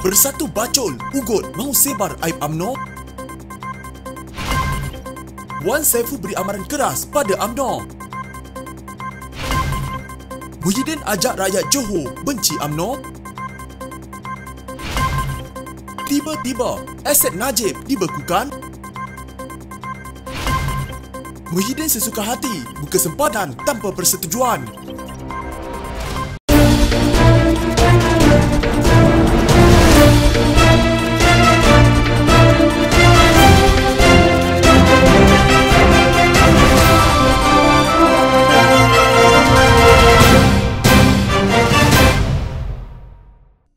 Bersatu bacol, ugut mahu sebar aib UMNO. Wan Saiful beri amaran keras pada UMNO. Muhyiddin ajak rakyat Johor benci UMNO. Tiba-tiba, aset Najib dibekukan. Muhyiddin sesuka hati buka sempadan tanpa persetujuan.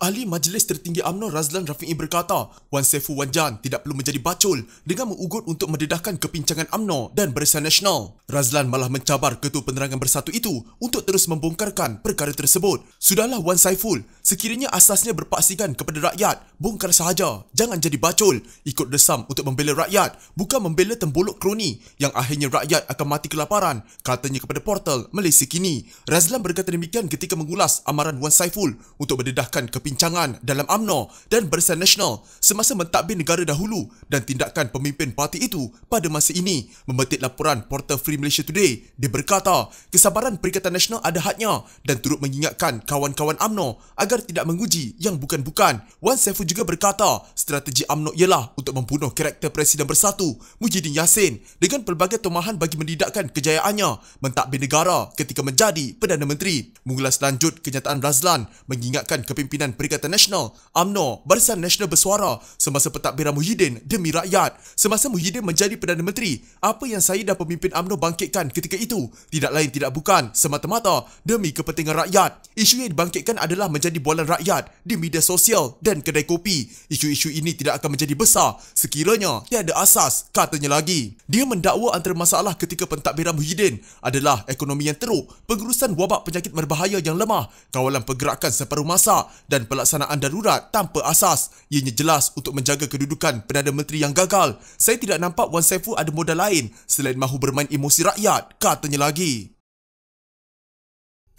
Ahli Majlis Tertinggi UMNO Razlan Rafi'i berkata, Wan Saiful Wan Jan tidak perlu menjadi bacol dengan mengugut untuk mendedahkan kepincangan UMNO dan Barisan Nasional. Razlan malah mencabar Ketua Penerangan Bersatu itu untuk terus membongkarkan perkara tersebut. Sudahlah Wan Saiful, sekiranya asasnya berpaksikan kepada rakyat, bongkar sahaja. Jangan jadi bacol, ikut desam untuk membela rakyat, bukan membela tembolok kroni yang akhirnya rakyat akan mati kelaparan, katanya kepada portal Malaysia Kini. Razlan berkata demikian ketika mengulas amaran Wan Saiful untuk mendedahkan kepincangan dalam UMNO dan Barisan Nasional semasa mentadbir negara dahulu dan tindakan pemimpin parti itu pada masa ini. Memetik laporan portal Free Malaysia Today, dia berkata, kesabaran Perikatan Nasional ada hadnya dan turut mengingatkan kawan-kawan UMNO agar tidak menguji yang bukan-bukan. Wan Saiful juga berkata, strategi UMNO ialah untuk membunuh karakter Presiden Bersatu, Muhyiddin Yassin, dengan pelbagai tomahan bagi mendidakkan kejayaannya mentadbir negara ketika menjadi Perdana Menteri. Mengulas lanjut kenyataan Razlan mengingatkan kepimpinan Perikatan Nasional, UMNO, Barisan Nasional bersuara semasa pentadbiran Muhyiddin demi rakyat. Semasa Muhyiddin menjadi Perdana Menteri, apa yang saya dan pemimpin UMNO bangkitkan ketika itu tidak lain tidak bukan semata-mata demi kepentingan rakyat. Isu yang dibangkitkan adalah menjadi bualan rakyat di media sosial dan kedai kopi. Isu-isu ini tidak akan menjadi besar sekiranya tiada asas, katanya lagi. Dia mendakwa antara masalah ketika pentadbiran Muhyiddin adalah ekonomi yang teruk, pengurusan wabak penyakit berbahaya yang lemah, kawalan pergerakan separuh masa dan pelaksanaan darurat tanpa asas. Ianya jelas untuk menjaga kedudukan Perdana Menteri yang gagal. Saya tidak nampak Wan Saiful ada modal lain selain mahu bermain emosi rakyat, katanya lagi.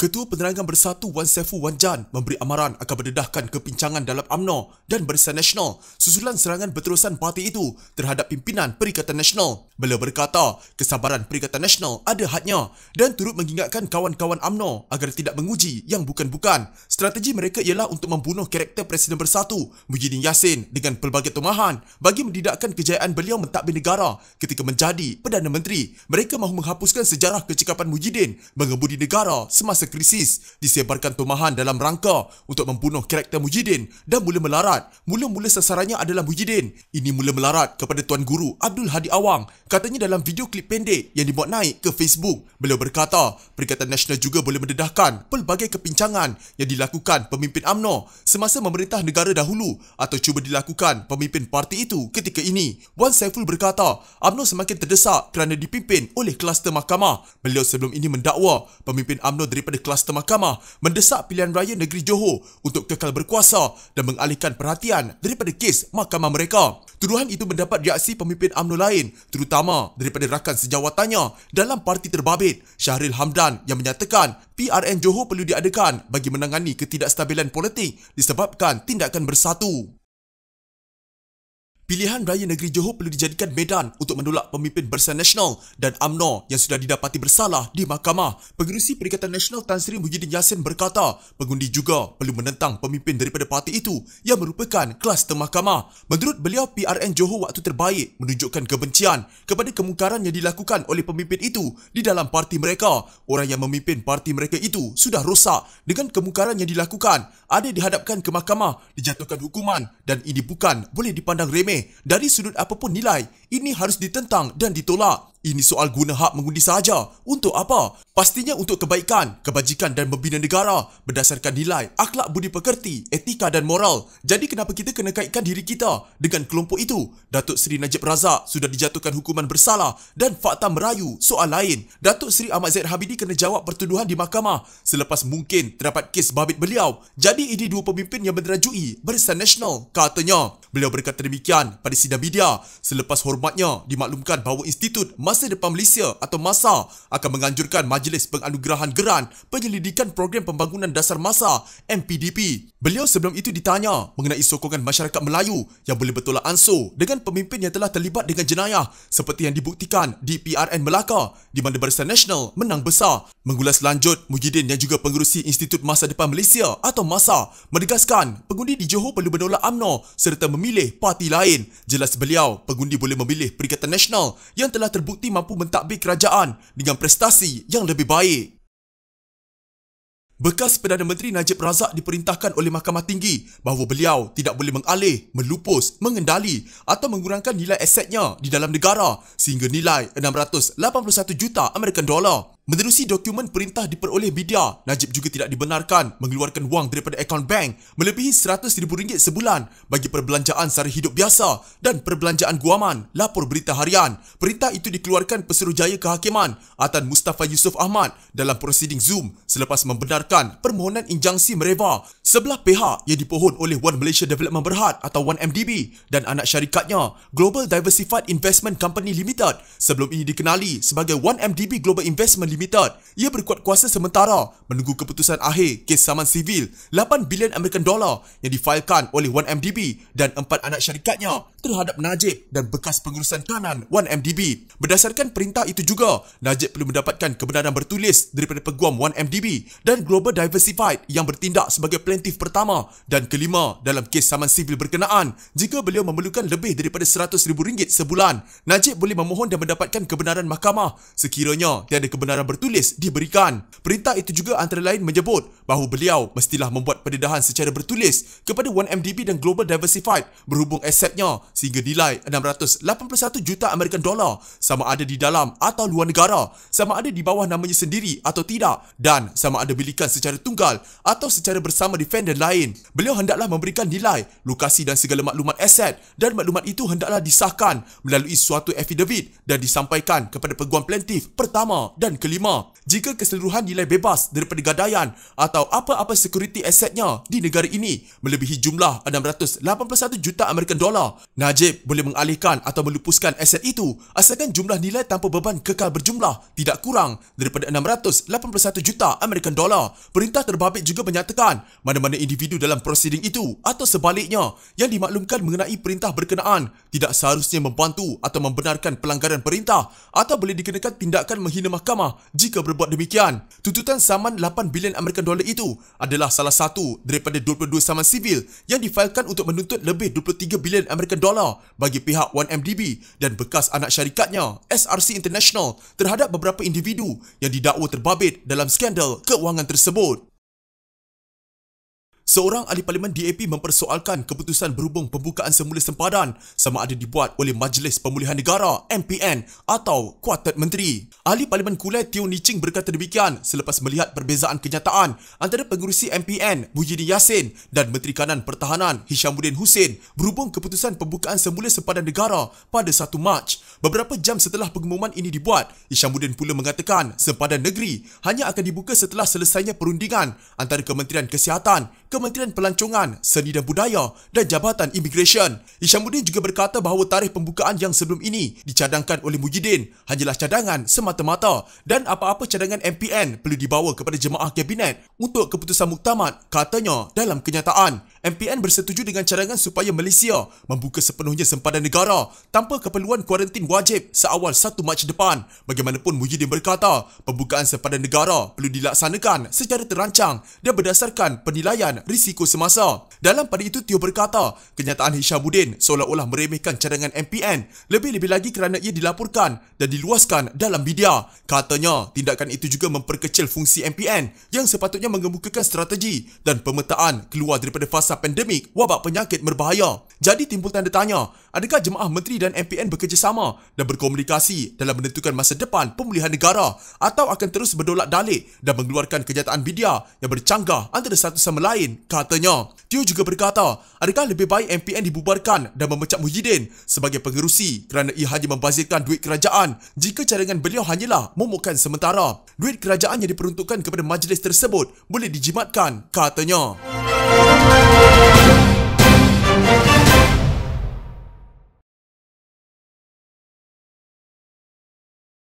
Ketua Penerangan Bersatu Wan Saiful Wan Jan memberi amaran akan mendedahkan kepincangan dalam UMNO dan Barisan Nasional susulan serangan berterusan parti itu terhadap pimpinan Perikatan Nasional. Beliau berkata, kesabaran Perikatan Nasional ada hadnya dan turut mengingatkan kawan-kawan UMNO agar tidak menguji yang bukan-bukan. Strategi mereka ialah untuk membunuh karakter Presiden Bersatu, Muhyiddin Yassin, dengan pelbagai tomahan bagi mendidakkan kejayaan beliau mentadbir negara ketika menjadi Perdana Menteri. Mereka mahu menghapuskan sejarah kecekapan Muhyiddin mengemudi negara semasa krisis, disebarkan tomahan dalam rangka untuk membunuh karakter Muhyiddin dan mula melarat. Mula-mula sasarannya adalah Muhyiddin. Ini mula melarat kepada Tuan Guru Abdul Hadi Awang, katanya dalam video klip pendek yang dibuat naik ke Facebook. Beliau berkata, Perikatan Nasional juga boleh mendedahkan pelbagai kepincangan yang dilakukan pemimpin UMNO semasa memerintah negara dahulu atau cuba dilakukan pemimpin parti itu ketika ini. Wan Saiful berkata, UMNO semakin terdesak kerana dipimpin oleh kluster mahkamah. Beliau sebelum ini mendakwa pemimpin UMNO daripada kluster mahkamah mendesak pilihan raya negeri Johor untuk kekal berkuasa dan mengalihkan perhatian daripada kes mahkamah mereka. Tuduhan itu mendapat reaksi pemimpin UMNO lain, terutama daripada rakan sejawatannya dalam parti terbabit, Syahril Hamdan, yang menyatakan PRN Johor perlu diadakan bagi menangani ketidakstabilan politik disebabkan tindakan bersatu. Pilihan Raya Negeri Johor perlu dijadikan medan untuk menolak pemimpin Barisan Nasional dan UMNO yang sudah didapati bersalah di mahkamah. Pengerusi Perikatan Nasional Tan Sri Muhyiddin Yassin berkata, pengundi juga perlu menentang pemimpin daripada parti itu yang merupakan kluster mahkamah. Menurut beliau, PRN Johor waktu terbaik menunjukkan kebencian kepada kemungkaran yang dilakukan oleh pemimpin itu di dalam parti mereka. Orang yang memimpin parti mereka itu sudah rosak dengan kemungkaran yang dilakukan. Ada dihadapkan ke mahkamah, dijatuhkan hukuman dan ini bukan boleh dipandang remeh. Dari sudut apapun nilai, ini harus ditentang dan ditolak. Ini soal guna hak mengundi sahaja. Untuk apa? Pastinya untuk kebaikan, kebajikan dan membina negara berdasarkan nilai, akhlak budi pekerti, etika dan moral. Jadi kenapa kita kena kaitkan diri kita dengan kelompok itu? Datuk Seri Najib Razak sudah dijatuhkan hukuman bersalah dan fakta merayu soal lain. Datuk Seri Ahmad Zaid Habidi kena jawab pertuduhan di mahkamah selepas mungkin terdapat kes babit beliau. Jadi ini dua pemimpin yang menderajui Barisan Nasional, katanya. Beliau berkata demikian pada sidang media selepas hormatnya dimaklumkan bahawa Institut Masa Depan Malaysia atau MASA akan menganjurkan Majlis Penganugerahan Geran Penyelidikan Program Pembangunan Dasar MASA (MPDP). Beliau sebelum itu ditanya mengenai sokongan masyarakat Melayu yang boleh bertolak ansur dengan pemimpin yang telah terlibat dengan jenayah seperti yang dibuktikan di PRN Melaka di mana Barisan Nasional menang besar. Mengulas lanjut, Muhyiddin yang juga pengerusi Institut Masa Depan Malaysia atau MASA menegaskan pengundi di Johor perlu menolak UMNO serta memilih parti lain. Jelas beliau, pengundi boleh memilih Perikatan Nasional yang telah terbukti mampu mentadbir kerajaan dengan prestasi yang lebih baik. Bekas Perdana Menteri Najib Razak diperintahkan oleh Mahkamah Tinggi bahawa beliau tidak boleh mengalih, melupus, mengendali atau mengurangkan nilai asetnya di dalam negara sehingga nilai 681 juta American Dollar. Menerusi dokumen perintah diperoleh media, Najib juga tidak dibenarkan mengeluarkan wang daripada akaun bank melebihi RM100,000 sebulan bagi perbelanjaan sara hidup biasa dan perbelanjaan guaman, lapor Berita Harian. Perintah itu dikeluarkan Pesuruhjaya Kehakiman Atan Mustafa Yusof Ahmad dalam prosiding Zoom selepas membenarkan permohonan injangsi mereva sebelah pihak yang dipohon oleh One Malaysia Development Berhad atau 1MDB dan anak syarikatnya Global Diversified Investment Company Limited, sebelum ini dikenali sebagai 1MDB Global Investment Limited. Ia berkuat kuasa sementara menunggu keputusan akhir kes saman sivil 8 bilion American Dollar yang difailkan oleh 1MDB dan 4 anak syarikatnya terhadap Najib dan bekas pengurusan kanan 1MDB. Berdasarkan perintah itu juga, Najib perlu mendapatkan kebenaran bertulis daripada peguam 1MDB dan Global Diversified yang bertindak sebagai plaintiff pertama dan kelima dalam kes saman sivil berkenaan. Jika beliau memerlukan lebih daripada RM100,000 sebulan, Najib boleh memohon dan mendapatkan kebenaran mahkamah sekiranya tiada kebenaran bertulis diberikan. Perintah itu juga antara lain menyebut bahawa beliau mestilah membuat pendedahan secara bertulis kepada 1MDB dan Global Diversified berhubung asetnya sehingga nilai 681 juta American Dollar sama ada di dalam atau luar negara, sama ada di bawah namanya sendiri atau tidak, dan sama ada milikan secara tunggal atau secara bersama defendant lain. Beliau hendaklah memberikan nilai, lokasi dan segala maklumat aset dan maklumat itu hendaklah disahkan melalui suatu affidavit dan disampaikan kepada peguam plaintiff pertama dan kelima. Jika keseluruhan nilai bebas daripada gadaian atau apa-apa security asetnya di negara ini melebihi jumlah 681 juta American Dollar, Najib boleh mengalihkan atau melupuskan aset itu asalkan jumlah nilai tanpa beban kekal berjumlah tidak kurang daripada 681 juta American Dollar. Perintah terbabit juga menyatakan mana-mana individu dalam prosiding itu atau sebaliknya yang dimaklumkan mengenai perintah berkenaan tidak seharusnya membantu atau membenarkan pelanggaran perintah atau boleh dikenakan tindakan menghina mahkamah jika berbuat demikian. Tuntutan saman 8 bilion American Dollar itu adalah salah satu daripada 22 saman sivil yang difailkan untuk menuntut lebih 23 bilion American Dollar bagi pihak 1MDB dan bekas anak syarikatnya SRC International terhadap beberapa individu yang didakwa terbabit dalam skandal keuangan tersebut. Seorang ahli parlimen DAP mempersoalkan keputusan berhubung pembukaan semula sempadan sama ada dibuat oleh Majlis Pemulihan Negara MPN atau Kuartet Menteri. Ahli Parlimen Kulai Teo Nicing berkata demikian selepas melihat perbezaan kenyataan antara pengerusi MPN Muhyiddin Yassin dan Menteri Kanan Pertahanan Hishamuddin Hussein berhubung keputusan pembukaan semula sempadan negara pada 1 Mac. Beberapa jam setelah pengumuman ini dibuat, Hishamuddin pula mengatakan sempadan negeri hanya akan dibuka setelah selesainya perundingan antara Kementerian Kesihatan, Kementerian Pelancongan, Seni dan Budaya dan Jabatan Immigration. Hishamuddin juga berkata bahawa tarikh pembukaan yang sebelum ini dicadangkan oleh Muhyiddin hanyalah cadangan semata-mata dan apa-apa cadangan MPN perlu dibawa kepada jemaah kabinet untuk keputusan muktamad, katanya dalam kenyataan. MPN bersetuju dengan cadangan supaya Malaysia membuka sepenuhnya sempadan negara tanpa keperluan kuarantin wajib seawal 1 Mac depan. Bagaimanapun, Muhyiddin berkata pembukaan sempadan negara perlu dilaksanakan secara terancang dan berdasarkan penilaian risiko semasa. Dalam pada itu, Teo berkata kenyataan Hishamuddin seolah-olah meremehkan cadangan MPN, lebih-lebih lagi kerana ia dilaporkan dan diluaskan dalam media. Katanya tindakan itu juga memperkecil fungsi MPN yang sepatutnya mengemukakan strategi dan pemetaan keluar daripada fasa pandemik wabak penyakit berbahaya. Jadi timbul tanda tanya, adakah jemaah menteri dan MPN bekerjasama dan berkomunikasi dalam menentukan masa depan pemulihan negara atau akan terus berdolak dalik dan mengeluarkan kenyataan media yang bercanggah antara satu sama lain, katanya. Teo juga berkata, adakah lebih baik MPN dibubarkan dan memecat Muhyiddin sebagai pengerusi kerana ia hanya membazirkan duit kerajaan jika cadangan beliau hanyalah momokkan sementara. Duit kerajaan yang diperuntukkan kepada majlis tersebut boleh dijimatkan, katanya.